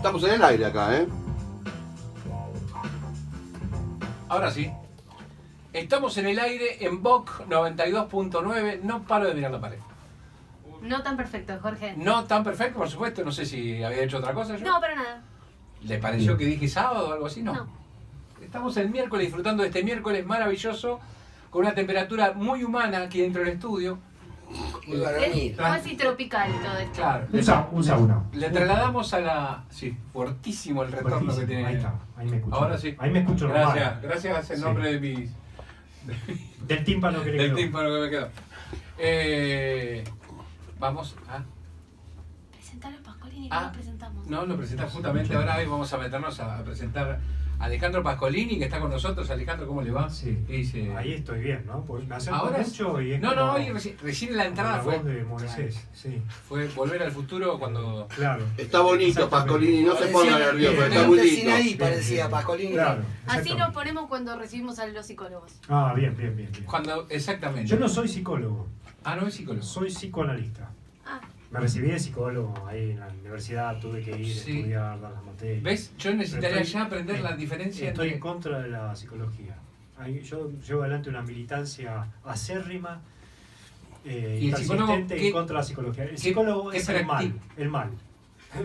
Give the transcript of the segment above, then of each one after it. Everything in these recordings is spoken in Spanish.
Estamos en el aire acá, ¿eh? Ahora sí. Estamos en el aire en VOC 92.9. No paro de mirar la pared. No tan perfecto, Jorge. No tan perfecto, por supuesto. No sé si había hecho otra cosa yo. No, para nada. ¿Le pareció que dije sábado o algo así? No. No. Estamos el miércoles disfrutando de este miércoles maravilloso con una temperatura muy humana aquí dentro del estudio. Muy varonil. Es casi tropical todo esto. Claro. Un sauna. Le trasladamos a la... Sí, fuertísimo el retorno Fuertísimo. que tiene. Ahí está, ahí me escucho. Ahora sí. Ahí me escucho normal. Gracias en Sí. nombre de mis... Del tímpano que le del quedó. tímpano que me quedó. Vamos a... Presentar a Pascolini, que lo presentamos. No, lo presentamos justamente ahora. Hoy vamos a meternos a presentar a Alejandro Pascolini, que está con nosotros. Alejandro, ¿cómo le va? Sí. ¿Qué dice? Ahí estoy bien, ¿no? Porque me acerco Ahora mucho y es No, como, hoy recién en la entrada como fue... la voz de Moisés, sí. Fue Volver al Futuro cuando... Claro. Está bonito, Exactamente. Pascolini, no se Parecía- ponga nervioso, bien, está Un muy vecino lindo. ahí parecía Pascolini. Claro. Así exactamente. nos ponemos cuando recibimos a los psicólogos. Ah, bien. Cuando... Exactamente. Yo no soy psicólogo, Ah, no es psicólogo. soy psicoanalista. Ah, Me recibí de psicólogo ahí en la universidad, tuve que ir a Sí. estudiar, dar las materias. ¿Ves? Yo necesitaría Pero estoy- ya aprender la diferencia Estoy en entre... contra de la psicología. Yo llevo adelante una militancia acérrima ¿Y el psicólogo persistente qué- en contra de la psicología. El psicólogo qué es el mal, practica? el mal.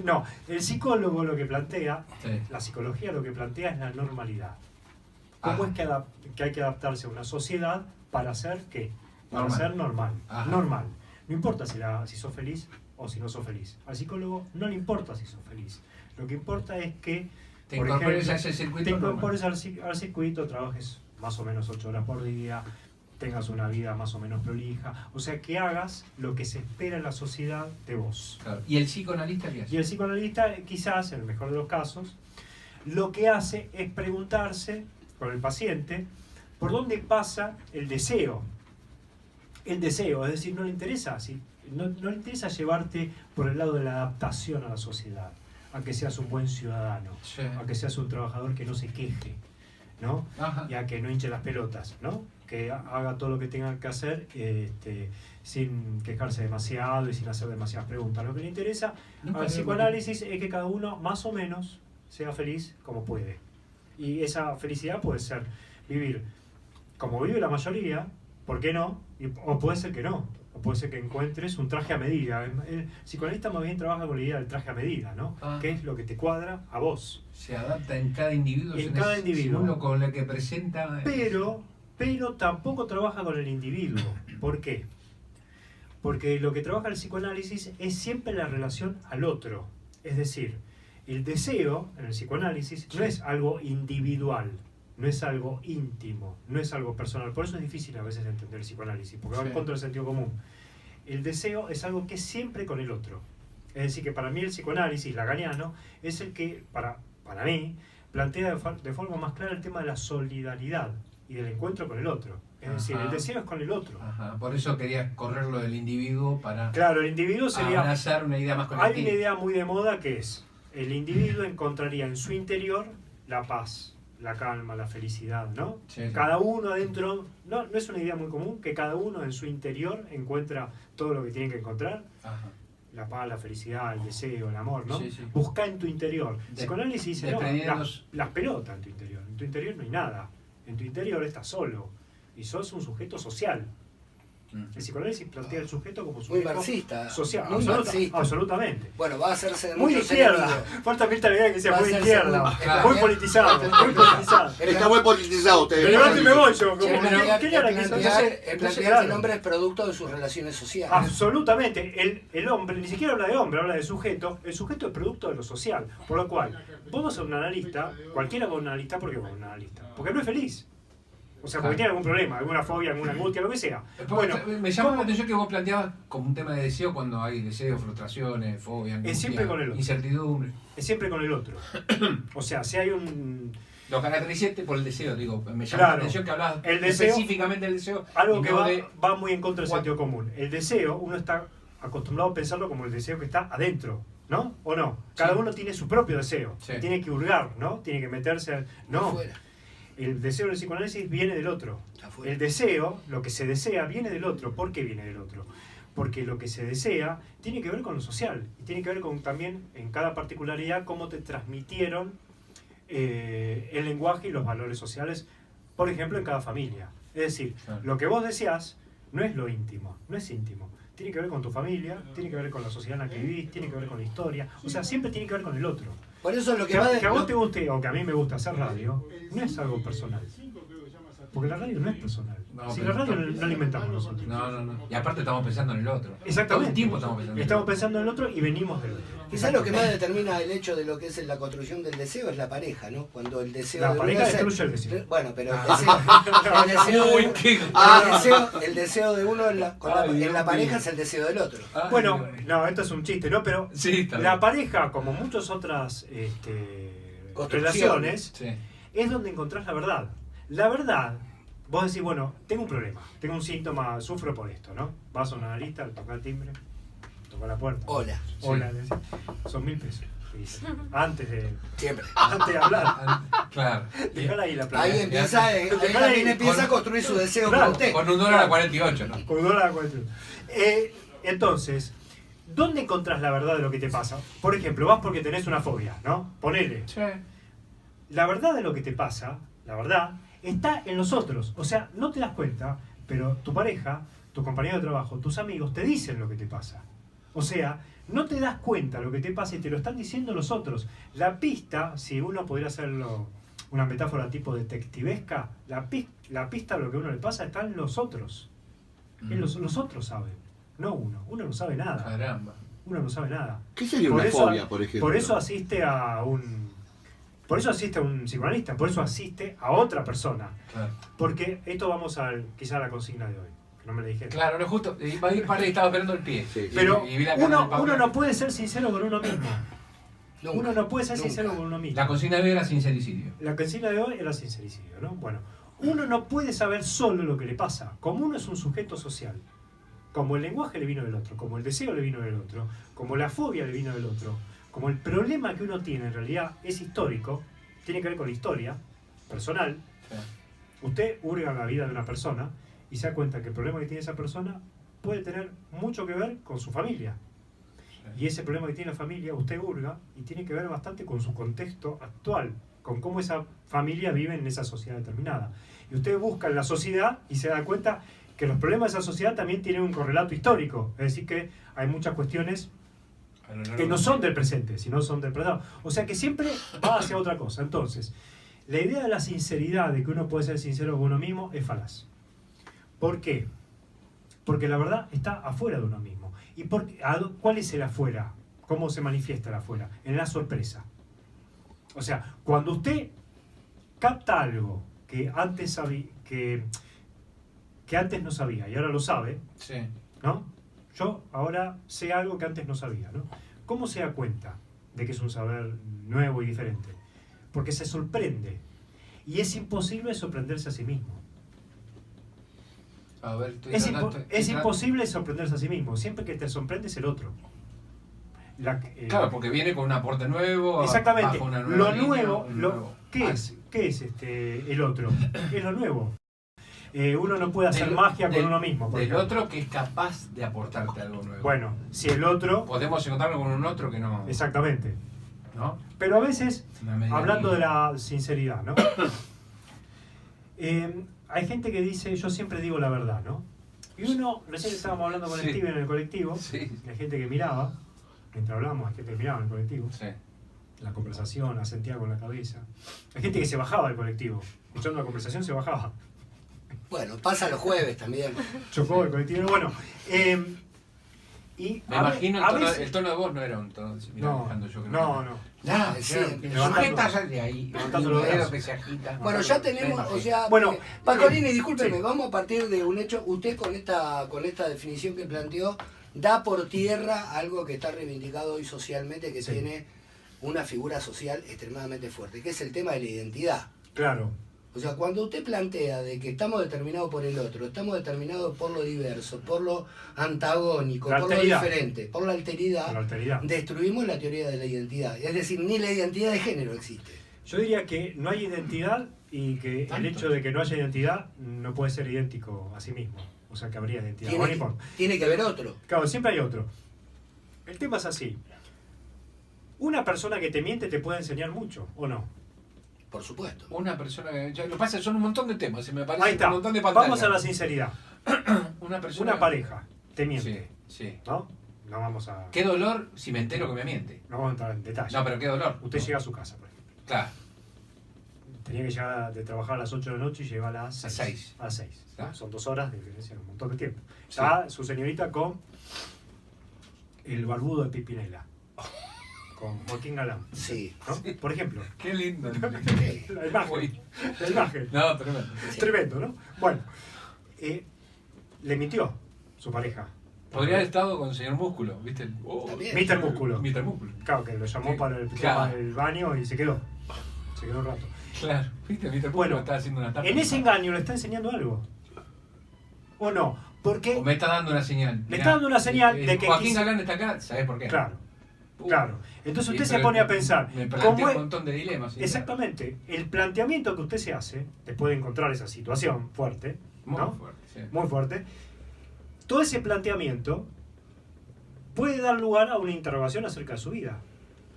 No, el psicólogo lo que plantea, Sí. la psicología lo que plantea es la normalidad. ¿Cómo Ajá. es que hay que adaptarse a una sociedad para ser qué? Para Normal. ser normal. Ajá. Normal. No importa si sos feliz o si no sos feliz. Al psicólogo no le importa si sos feliz. Lo que importa es que Te por incorpores ejemplo, a ese circuito te normal. incorpores al circuito, trabajes más o menos 8 horas por día, tengas una vida más o menos prolija, o sea, que hagas lo que se espera en la sociedad de vos. Claro. ¿Y el psicoanalista qué Y hace? el psicoanalista, quizás, en el mejor de los casos, lo que hace es preguntarse con el paciente por dónde pasa el deseo. El deseo, es decir, no le interesa, no le interesa llevarte por el lado de la adaptación a la sociedad, a que seas un buen ciudadano, Sí. a que seas un trabajador que no se queje, ¿no? Ajá. Y a que no hinche las pelotas, ¿no? Que haga todo lo que tenga que hacer sin quejarse demasiado y sin hacer demasiadas preguntas. Lo que le interesa Nunca al había psicoanálisis es que cada uno más o menos sea feliz como puede. Y esa felicidad puede ser vivir como vive la mayoría, ¿por qué no? O puede ser que no. O puede ser que encuentres un traje a medida. El psicoanalista más bien trabaja con la idea del traje a medida, ¿no? Ah. ¿Qué es lo que te cuadra a vos? Se adapta en cada individuo. En cada individuo. Según lo con lo que presenta. Pero tampoco trabaja con el individuo. ¿Por qué? Porque lo que trabaja el psicoanálisis es siempre la relación al otro. Es decir, el deseo en el psicoanálisis no es algo individual, no es algo íntimo, no es algo personal. Por eso es difícil a veces entender el psicoanálisis, porque va en Sí. contra del sentido común. El deseo es algo que es siempre con el otro. Es decir, que para mí el psicoanálisis lacaniano es el que, para mí, plantea de forma más clara el tema de la solidaridad y del encuentro con el otro. Es decir, Ajá. el deseo es con el otro. Ajá. Por eso quería correrlo del individuo para Claro, el individuo sería... abrazar una idea más Hay colectiva. una idea muy de moda que es, el individuo encontraría en su interior la paz, la calma, la felicidad, ¿no? Sí, sí. Cada uno adentro, no es una idea muy común, que cada uno en su interior encuentra todo lo que tiene que encontrar, Ajá. la paz, la felicidad, el deseo, el amor, ¿no? Sí, sí. Busca en tu interior. De- Psicoanálisis dice, no, desprendiéndonos- las pelotas en tu interior. En tu interior no hay nada. En tu interior estás solo. Y sos un sujeto social. El psicoanálisis plantea el sujeto como Muy sujeto marxista. social. Muy marxista. Absolutamente. Bueno, va a hacerse de Muy muchos izquierda. enemigos. Falta Mirta la idea que sea Va a muy ser izquierda. segundo. Claro. Muy politizado. Muy politizado. Está muy politizado usted. Me levanto y me voy yo. Como, El plantear, ¿qué era que hizo? el Entonces, el hombre es producto de sus relaciones sociales. absolutamente. El hombre, ni siquiera habla de hombre, habla de sujeto. El sujeto es producto de lo social. Por lo cual, vos vas a un analista, cualquiera va a un analista, ¿por qué va a un analista? Porque no es feliz. O sea, porque tiene algún problema, alguna fobia, alguna angustia, lo que sea. Bueno, Me llama la ¿cómo? atención que vos planteabas como un tema de deseo cuando hay deseo, frustraciones, fobia, angustia, siempre con el otro. incertidumbre. Es siempre con el otro. O sea, si hay un... Lo caracterizaste por el deseo, digo. Me llama Claro. la atención que hablabas El deseo- específicamente del deseo. Algo y que no va, de- va muy en contra del sentido común. El deseo, uno está acostumbrado a pensarlo como el deseo que está adentro, ¿no? ¿O no? Cada Sí. uno tiene su propio deseo. Sí. Tiene que hurgar, ¿no? Tiene que meterse... No, Afuera. el deseo del psicoanálisis viene del otro. Afuera. El deseo, lo que se desea, viene del otro. ¿Por qué viene del otro? porque lo que se desea tiene que ver con lo social y tiene que ver con también en cada particularidad cómo te transmitieron el lenguaje y los valores sociales, por ejemplo, en cada familia. Es decir, Claro. lo que vos deseás no es lo íntimo, no es íntimo. Tiene que ver con tu familia, tiene que ver con la sociedad en la que vivís, tiene que ver con la historia, o sea, siempre tiene que ver con el otro. Por eso lo que Que va a vos de... te guste o que a mí me gusta hacer radio, no es algo personal. Porque la radio no es personal. No, Si pero la radio no- no la inventamos nosotros. No. Y aparte estamos pensando en el otro. Exactamente. Todo el tiempo estamos pensando en el Estamos otro. pensando en el otro y venimos del otro. Quizás lo que más determina el hecho de lo que es la construcción del deseo es la pareja, ¿no? Cuando el deseo La de pareja uno es destruye el deseo. Bueno, pero el Uy, deseo, qué... el deseo de uno en la, Ay, en Dios la pareja mío. es el deseo del otro. Ay, Bueno, Dios mío. no, esto es un chiste, ¿no? Pero Sí, está la bien. pareja, como muchas otras relaciones, Sí. es donde encontrás la verdad. La verdad, vos decís, bueno, tengo un problema, tengo un síntoma, sufro por esto, ¿no? Vas a una analista, le toca el timbre, toca la puerta. Hola, Hola, le decís, son 1.000 pesos. te dicen. Antes de siempre. hablar. Claro. Dejala ahí la plata. Ahí empieza, ahí también empieza a construir su deseo Claro, por usted. Con $1 a 48, ¿no? Con dólar a 41. Entonces, ¿dónde encontrás la verdad de lo que te pasa? Por ejemplo, vas porque tenés una fobia, ¿no? Ponele. Sí. La verdad de lo que te pasa, la verdad, está en los otros. O sea, no te das cuenta, pero tu pareja, tu compañero de trabajo, tus amigos te dicen lo que te pasa. O sea, no te das cuenta lo que te pasa y te lo están diciendo los otros. La pista, si uno pudiera hacerlo una metáfora tipo detectivesca, la pista de lo que a uno le pasa está en los otros. Los otros saben, no uno. Uno no sabe nada. Caramba. Uno no sabe nada. ¿Qué sería Por una eso- fobia, por ejemplo? Por eso asiste a un... Por eso asiste a un psicoanalista, por eso asiste a otra persona. Claro. Porque esto vamos quizá a la consigna de hoy, que no me la dije. Claro, no justo. Iba a ir para ahí, estaba esperando el pie. Sí. Pero Y vi la cara de Pablo. uno no puede ser sincero con uno mismo. Nunca, Uno no puede ser nunca. sincero con uno mismo. La consigna de hoy era sincericidio. La consigna de hoy es la sincericidio, ¿no? Bueno, uno no puede saber solo lo que le pasa. Como uno es un sujeto social, como el lenguaje le vino del otro, como el deseo le vino del otro, como la fobia le vino del otro, como el problema que uno tiene en realidad es histórico, tiene que ver con la historia personal. Usted hurga en la vida de una persona y se da cuenta que el problema que tiene esa persona puede tener mucho que ver con su familia. Y ese problema que tiene la familia, usted hurga y tiene que ver bastante con su contexto actual, con cómo esa familia vive en esa sociedad determinada. Y usted busca en la sociedad y se da cuenta que los problemas de esa sociedad también tienen un correlato histórico. Es decir, que hay muchas cuestiones que no son del presente, sino son del pasado. O sea que siempre va hacia otra cosa. Entonces, la idea de la sinceridad, de que uno puede ser sincero con uno mismo, es falaz. ¿Por qué? Porque la verdad está afuera de uno mismo. ¿Y cuál es el afuera? ¿Cómo se manifiesta el afuera? En la sorpresa. O sea, cuando usted capta algo que antes sabía, que antes no sabía y ahora lo sabe, Sí. ¿no? Yo ahora sé algo que antes no sabía, ¿no? ¿Cómo se da cuenta de que es un saber nuevo y diferente? Porque se sorprende. Y es imposible sorprenderse a sí mismo. A ver, Es imposible sorprenderse a sí mismo. Siempre que te sorprendes el otro. Claro, porque viene con un aporte nuevo. Exactamente. bajo una nueva Lo línea, nuevo, un nuevo- ¿qué Ah, es? ¿Qué es el otro? Es lo nuevo. Uno no puede hacer del- magia con del- uno mismo. por Del ejemplo. otro que es capaz de aportarte algo nuevo. Bueno, si el otro... Podemos encontrarlo con un otro que no. Exactamente. ¿No? Pero a veces, Una medianía. hablando de la sinceridad, ¿no? Hay gente que dice, yo siempre digo la verdad, ¿no? Y uno, recién estábamos hablando con Sí. Steven en el colectivo, Sí. hay gente que miraba, mientras hablábamos, hay gente que miraba en el colectivo, Sí. la conversación, asentía con la cabeza. Hay gente que se bajaba del colectivo, escuchando la conversación se bajaba. Bueno, pasa los jueves también. Chocó el colectivo, bueno. Y Me a imagino a el tono, veces- el tono de voz no era un tono. Mirá, No, Alejandro, yo creo no, que no. Nada, Sí, sujetas de ahí. Levantando Un los dedo brazos. que se agita. Bueno, ya tenemos, o sea, Bueno, Pacolini, discúlpeme, sí. vamos a partir de un hecho. Usted con esta definición que planteó, da por tierra algo que está reivindicado hoy socialmente, que Sí. tiene una figura social extremadamente fuerte, que es el tema de la identidad. Claro, O sea, cuando usted plantea de que estamos determinados por el otro, estamos determinados por lo diverso, por lo antagónico, La por lo alteridad. diferente, por la alteridad, la alteridad. destruimos la teoría de la identidad. Es decir, ni la identidad de género existe. Yo diría que no hay identidad y que el Tanto. hecho de que no haya identidad no puede ser idéntico a sí mismo. O sea que habría identidad. Bueno, no importa. Tiene que haber otro. Claro, siempre hay otro. El tema es así. Una persona que te miente te puede enseñar mucho, ¿o no? Por supuesto. Una persona que... ya, lo que pasa es que son un montón de temas, se me Ahí parece está. un montón de pantallas. Vamos a la sinceridad. Una persona... Una pareja te miente, Sí, sí. ¿no? No vamos a... Qué dolor si me entero que me miente. No vamos a entrar en detalle. No, pero qué dolor. Usted llega a su casa, por ejemplo. Claro. Tenía que llegar de trabajar a las 8 de la noche y llega a las 6. 6. A las 6. Claro. Son 2 horas de diferencia, un montón de tiempo. Sí. Está su señorita con el barbudo de Pipinela. Con Joaquín Galán. Sí. ¿No? Por ejemplo. Qué lindo. La imagen. La imagen. No, tremendo. Tremendo, ¿no? Bueno. Le mintió su pareja. Podría haber estado con el señor Músculo, ¿viste? También. Mr. Músculo. Mr. Músculo. Claro, que lo llamó Sí. para el Claro. tema del baño y se quedó. Se quedó un rato. Claro, ¿viste? Mr. Músculo Bueno, estaba haciendo una tapa. En ese engaño le está enseñando algo. ¿O no? Porque... O me está dando una señal. Me Mirá, está dando una señal de que Joaquín quise- Galán está acá, ¿sabés por qué? Claro, claro. Entonces usted Sí, se pero pone a pensar, Me ¿cómo plantea un es? montón de dilemas. sí, Exactamente, el planteamiento que usted se hace, después de encontrar esa situación fuerte, Muy ¿no? fuerte, sí. Muy fuerte, todo ese planteamiento puede dar lugar a una interrogación acerca de su vida.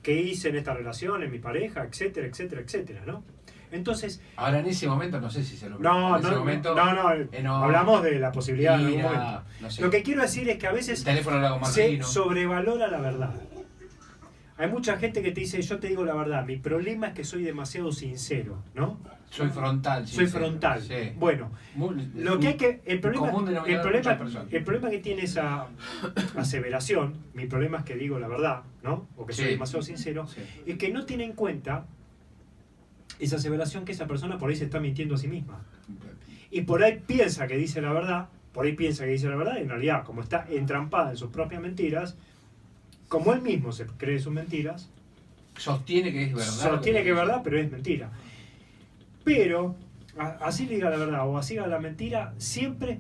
¿Qué hice en esta relación, en mi pareja, etcétera, etcétera, etcétera, ¿no? Entonces, Ahora en ese momento no sé si se lo no, en ese momento, no, hablamos de la posibilidad en algún ira, momento. no sé. Lo que quiero decir es que a El veces teléfono lo hago se Martino. sobrevalora la verdad. Hay mucha gente que te dice, yo te digo la verdad, mi problema es que soy demasiado sincero, ¿no? Soy frontal. Soy sí, frontal. Sí. Bueno, lo que hay que... El problema, común denominador de muchas personas. el problema que tiene esa aseveración, mi problema es que digo la verdad, ¿no? O que soy Sí. demasiado sincero, Sí. es que no tiene en cuenta esa aseveración que esa persona por ahí se está mintiendo a sí misma. Y por ahí piensa que dice la verdad, y en realidad, como está entrampada en sus propias mentiras, como él mismo se cree sus mentiras, Sostiene que es verdad. sostiene que es verdad, pero es mentira. Pero, así diga la verdad o así diga la mentira, siempre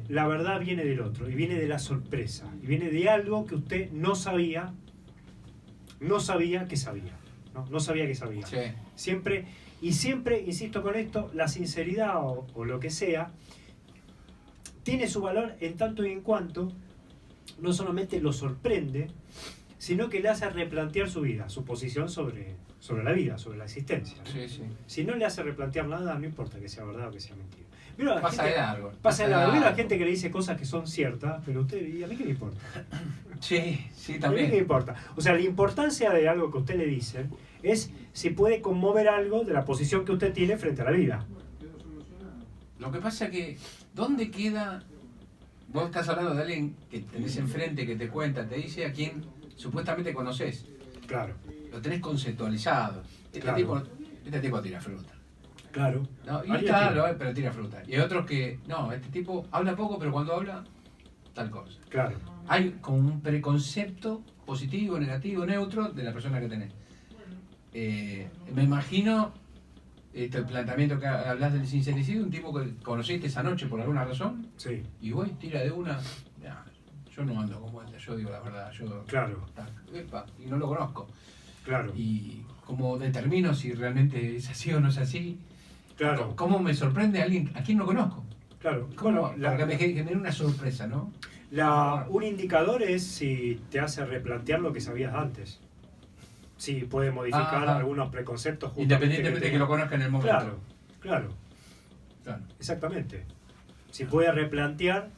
la verdad viene del otro, y viene de la sorpresa, y viene de algo que usted no sabía que sabía. No sabía que sabía. Sí. Siempre, insisto con esto, la sinceridad o lo que sea, tiene su valor en tanto y en cuanto no solamente lo sorprende, sino que le hace replantear su vida, su posición sobre la vida, sobre la existencia, ¿no? Sí, sí. Si no le hace replantear nada, no importa que sea verdad o que sea mentira. Pero la Pasa gente, de largo. pasa de largo. Veo a la gente que le dice cosas que son ciertas, pero usted, ¿y a mí qué me importa? Sí, sí, ¿A mí qué me también. importa? O sea, la importancia de algo que usted le dice es si puede conmover algo de la posición que usted tiene frente a la vida. Lo que pasa es que, ¿dónde queda? Vos estás hablando de alguien que tenés enfrente, que te cuenta, te dice a quien supuestamente conoces. Claro, Lo tenés conceptualizado. Claro. Este tipo tira fruta. claro. ¿No? Y Ahí está, tiene. pero tira fruta. Y hay otros que, no, este tipo habla poco, pero cuando habla, tal cosa. Claro, Hay como un preconcepto positivo, negativo, neutro de la persona que tenés. Me imagino el planteamiento que hablas del sincericidio, un tipo que conociste esa noche por alguna razón, sí, y voy, tira de una, "Nah, yo no ando con vuelta, yo digo la verdad, yo claro, epa, y no lo conozco. claro, Y como determino si realmente es así o no es así, claro, ¿cómo me sorprende a alguien a quien no conozco? claro. ¿Cómo? Bueno, Para que me genere una sorpresa, ¿no? un indicador es si te hace replantear lo que sabías antes. Si puede modificar Ajá. algunos preconceptos justamente Independientemente de que lo conozca en el momento. Claro, claro, Claro. exactamente. Si puede replantear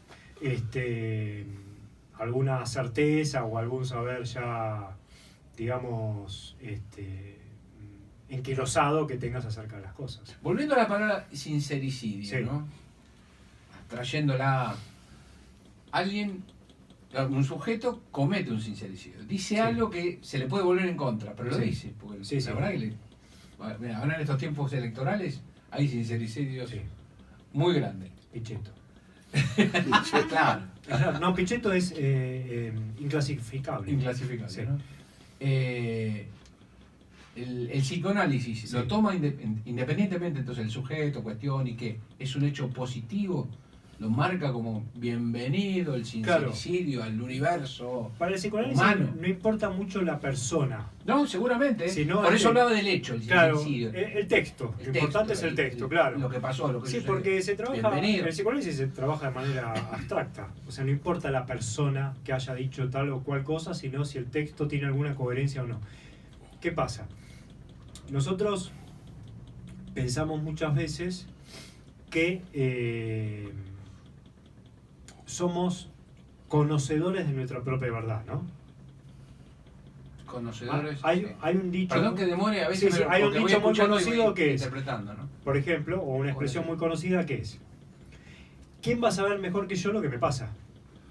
alguna certeza o algún saber ya, digamos, enquilosado que tengas acerca de las cosas. Volviendo a la palabra sincericidio, Sí. ¿no? Trayéndola, un sujeto comete un sincericidio. Dice Sí. algo que se le puede volver en contra, pero lo Sí. dice. Porque Sí, la sí. verdad que mira, ahora en estos tiempos electorales hay sincericidios Sí, muy grandes. Pichetto. Claro. No, Pichetto es inclasificable. Inclasificable, Sí. ¿no? El psicoanálisis Sí. lo toma independientemente entonces el sujeto, cuestión y que es un hecho positivo, lo marca como bienvenido el sincericidio al universo Para el psicoanálisis humano. no importa mucho la persona. No, seguramente. Sino Por eso el- hablaba del hecho, el Claro, sincericidio. el texto. El Lo importante es el texto, claro. Lo que pasó, lo que Sí, sucedió. porque se trabaja, Bienvenido. el psicoanálisis se trabaja de manera abstracta. O sea, no importa la persona que haya dicho tal o cual cosa, sino si el texto tiene alguna coherencia o no. ¿Qué pasa? Nosotros pensamos muchas veces que somos conocedores de nuestra propia verdad, ¿no? Conocedores. Hay, sí. hay un dicho... Perdón que demore a veces. Sí, sí, pero hay un porque voy dicho muy escuchando y conocido voy que es- interpretando, ¿no? Por ejemplo, o una expresión muy conocida que es: ¿quién va a saber mejor que yo lo que me pasa?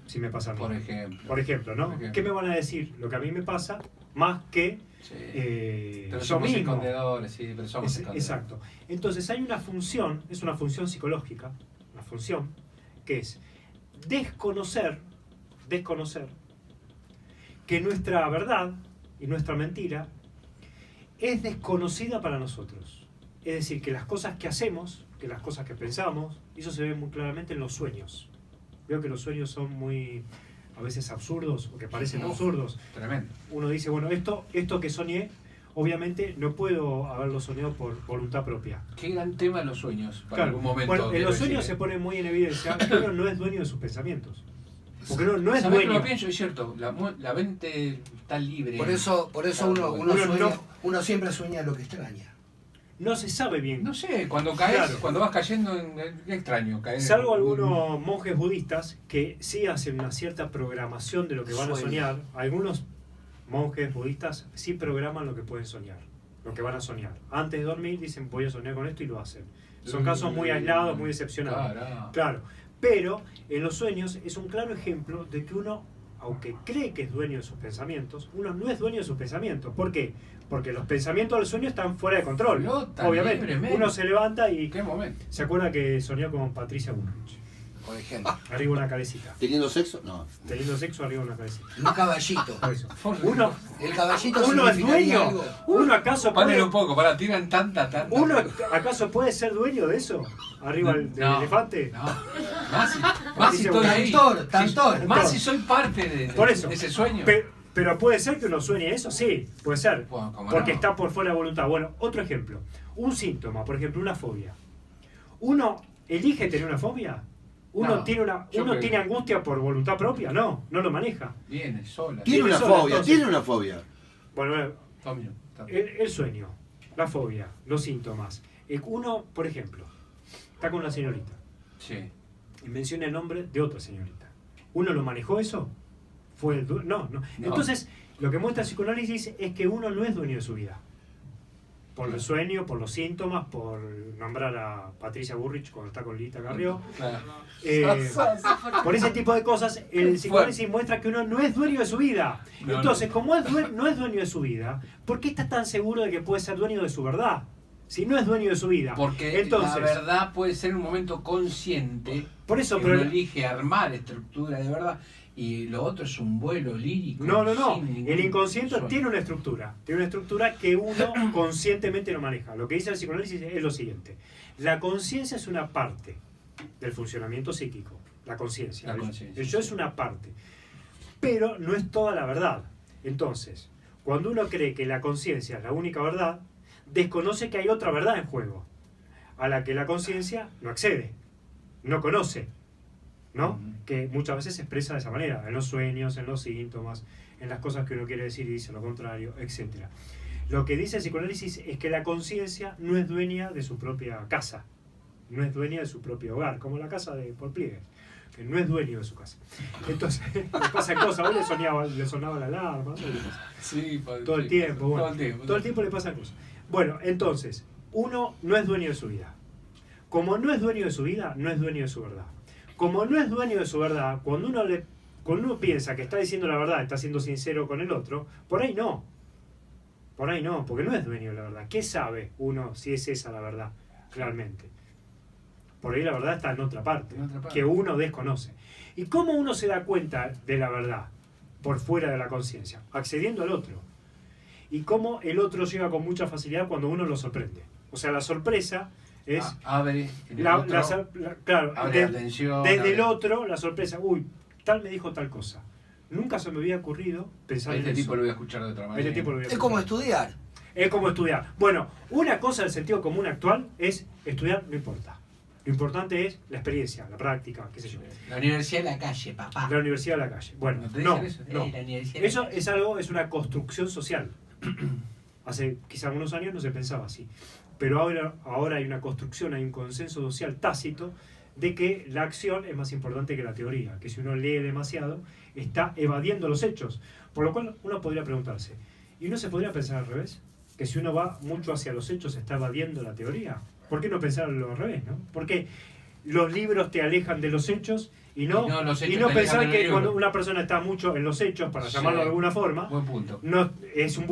Si me pasa a mí. Por ejemplo. Por ejemplo, ¿no? Por ejemplo. ¿Qué me van a decir lo que a mí me pasa más que Sí. yo Pero somos mismo? escondedores, sí, pero somos escondedores. Exacto. Entonces hay una función, es una función psicológica, una función que es desconocer que nuestra verdad y nuestra mentira es desconocida para nosotros. Es decir, que las cosas que hacemos, que las cosas que pensamos, eso se ve muy claramente en los sueños. Veo que los sueños son muy, a veces absurdos, o que parecen Uf. absurdos. Tremendo. Uno dice, bueno, esto que soñé, obviamente no puedo haberlo soñado por voluntad propia. Qué gran tema los sueños, para Claro. algún momento. Bueno, en quiero los sueños decir. se pone muy en evidencia que uno no es dueño de sus pensamientos. Porque uno no es ¿Sabés que dueño. lo pienso? Es cierto, la mente está libre. Por eso Claro, uno siempre sueña lo que extraña. No se sabe bien. No sé, cuando caes, Claro. cuando vas cayendo, qué extraño caer. Salvo algunos monjes budistas que sí hacen una cierta programación de lo que van a Sueño. soñar. Algunos monjes budistas sí programan lo que pueden soñar, lo que van a soñar. Antes de dormir dicen voy a soñar con esto y lo hacen. Son casos muy aislados, muy excepcionales. Claro. Claro, pero en los sueños es un claro ejemplo de que uno, aunque cree que es dueño de sus pensamientos, uno no es dueño de sus pensamientos. ¿Por qué? Porque los pensamientos del sueño están fuera de control. Flotan Obviamente, libremente. uno se levanta y ¿Qué momento? se acuerda que soñó con Patricia Bullrich. Por ejemplo. Arriba una cabecita. ¿Teniendo sexo? No. Teniendo sexo arriba una cabecita. Un caballito. Por eso. Uno, El caballito uno es significaría dueño. algo. Uno acaso Paren puede, un poco, para, tiran tanta. uno acaso puede ser dueño de eso. Arriba del No, elefante. No. Más si estoy ahí. Tantor. Sí, más si soy parte de Por eso. ese sueño. Pero puede ser que uno sueñe eso, sí, puede ser. Bueno, cómo Porque no. está por fuera de voluntad. Bueno, otro ejemplo. Un síntoma, por ejemplo, una fobia. ¿Uno elige tener una fobia? ¿Uno, No, tiene, una, yo uno creo tiene que- angustia por voluntad propia? No lo maneja. Viene sola. Tiene una sola, fobia, entonces. tiene una fobia. Bueno, Tommy, está. el sueño, la fobia, los síntomas. Uno, por ejemplo, está con una señorita Sí. y menciona el nombre de otra señorita. ¿Uno lo manejó eso? ¿Fue el no. No. Entonces, lo que muestra el psicoanálisis es que uno no es dueño de su vida. Por el sueño, por los síntomas, por nombrar a Patricia Bullrich cuando está con Lita Carrió. Claro. Por ese tipo de cosas, el psicoanálisis muestra que uno no es dueño de su vida. No, Entonces, como no es dueño de su vida, ¿por qué está tan seguro de que puede ser dueño de su verdad? Si no es dueño de su vida. Porque Entonces, la verdad puede ser un momento consciente. por eso, Que pero uno elige armar estructura de verdad. Y lo otro es un vuelo lírico. no. sin ningún El inconsciente sueño. tiene una estructura. Tiene una estructura que uno conscientemente no maneja. Lo que dice el psicoanálisis es lo siguiente. La conciencia es una parte del funcionamiento psíquico. La conciencia. La conciencia, El yo sí. es una parte. Pero no es toda la verdad. Entonces, cuando uno cree que la conciencia es la única verdad, desconoce que hay otra verdad en juego, a la que la conciencia no accede, no conoce, ¿no? Ujú. Que muchas veces se expresa de esa manera, en los sueños, en los síntomas, en las cosas que uno quiere decir y dice lo contrario, etc. Lo que dice el psicoanálisis es que la conciencia no es dueña de su propia casa, no es dueña de su propio hogar, como la casa de Paul Pliegues, que no es dueño de su casa. Entonces, le pasan cosas, hoy le sonaba la alarma, ¿no? Sí, Todo el tiempo, bueno, Todo el tiempo. le pasan cosas. Bueno, entonces, uno no es dueño de su vida. Como no es dueño de su vida, no es dueño de su verdad. Como no es dueño de su verdad, cuando uno piensa que está diciendo la verdad, está siendo sincero con el otro, por ahí no. Por ahí no, porque no es dueño de la verdad. ¿Qué sabe uno si es esa la verdad realmente? Por ahí la verdad está en otra parte, En otra parte. que uno desconoce. ¿Y cómo uno se da cuenta de la verdad por fuera de la conciencia? Accediendo al otro. Y cómo el otro llega con mucha facilidad cuando uno lo sorprende. O sea, la sorpresa es Abre en el la- otro, claro, abre la atención. desde abre- el otro la sorpresa. Uy, tal me dijo tal cosa. Nunca se me había ocurrido pensar A este en tipo eso. lo voy a escuchar de otra A manera. este tipo lo voy a Es como escuchar. estudiar. Es como estudiar. Bueno, una cosa del sentido común actual es estudiar no importa. Lo importante es la experiencia, la práctica, qué sé yo. La universidad de la calle, papá. La universidad de la calle. Bueno, ¿No te no, dicen eso? no. La universidad de Eso la calle. es algo, es una construcción social. Hace quizá algunos años no se pensaba así. Pero ahora hay una construcción, hay un consenso social tácito de que la acción es más importante que la teoría, que si uno lee demasiado está evadiendo los hechos. Por lo cual uno podría preguntarse, ¿y no se podría pensar al revés? Que si uno va mucho hacia los hechos está evadiendo la teoría. ¿Por qué no pensarlo al revés, no? Porque los libros te alejan de los hechos y no, Y no los hechos y no te pensar alejan de los que cuando libros. una persona está mucho en los hechos, para Sí. llamarlo de alguna forma, Buen punto. no, es un,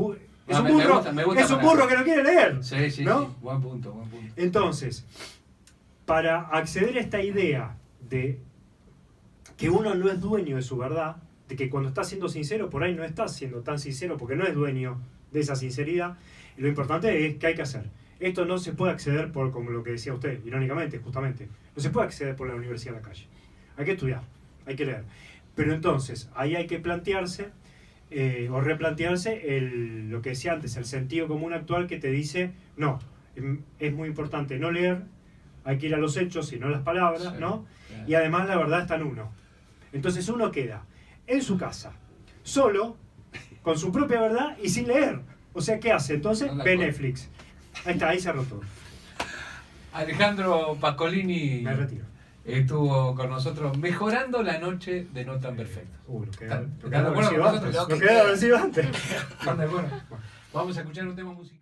es Ah, un me burro, gusta- me gusta es un para- burro que no quiere leer. Sí, sí, ¿no? sí. Buen punto, buen punto. Entonces, para acceder a esta idea de que uno no es dueño de su verdad, de que cuando está siendo sincero, por ahí no está siendo tan sincero porque no es dueño de esa sinceridad, lo importante es que hay que hacer. Esto no se puede acceder por, como lo que decía usted, irónicamente, justamente, no se puede acceder por la universidad a la calle. Hay que estudiar, hay que leer. Pero entonces, ahí hay que plantearse o replantearse lo que decía antes, el sentido común actual que te dice, no, es muy importante no leer, hay que ir a los hechos y no a las palabras, Sí, ¿no? claro. Y además la verdad está en uno. Entonces uno queda en su casa, solo, con su propia verdad y sin leer. O sea, ¿qué hace? Entonces, No la ve cuento. Netflix. Ahí está, ahí cerró todo. Alejandro Pascolini Me retiro. estuvo con nosotros mejorando la noche de No Tan Perfecto. Lo ¿Están quedaba de acuerdo con vencido nosotros? antes. Lo que Lo quedaba queda. vencido antes. ¿Están de acuerdo? Vamos a escuchar un tema musical.